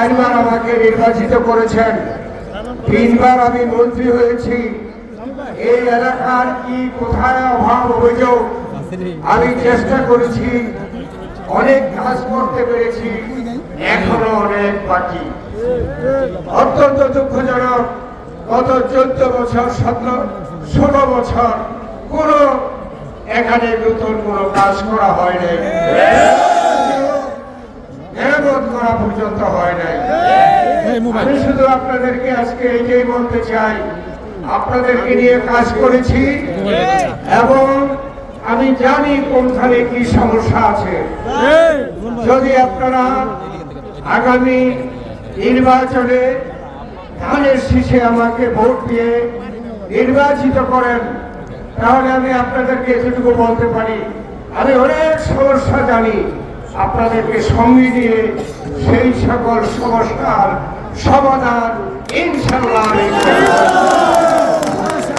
4বার আমাকে নির্বাচিত করেছেন, 3বার আমি মন্ত্রী হয়েছি। এই এলাকার কি কোথায় অভাব অভিযোগ আমি চেষ্টা করেছি, অনেক কাজ করতে পেরেছি, এখনো অনেক বাকি। অত্যন্ত দুঃখজনক, গত 14 বছর 16 বছর কোন এখানে নতুন কোনো কাজ করা হয় নাই, মেরামত করা পর্যন্ত হয় নাই। আমি শুধু আপনাদেরকে আজকে এইটাই বলতে চাই, আপনাদেরকে নিয়ে কাজ করেছি এবং আমি জানি কোনখানে কি সমস্যা আছে। যদি আপনারা আগামী নির্বাচনে ধানের শীষে আমাকে ভোট দিয়ে নির্বাচিত করেন, তাহলে আমি আপনাদেরকে এতটুকু বলতে পারি, আমি অনেক সমস্যা জানি, আপনাদেরকে সঙ্গে নিয়ে সেই সকল সমস্যার সমাধান ইনশাআল্লাহ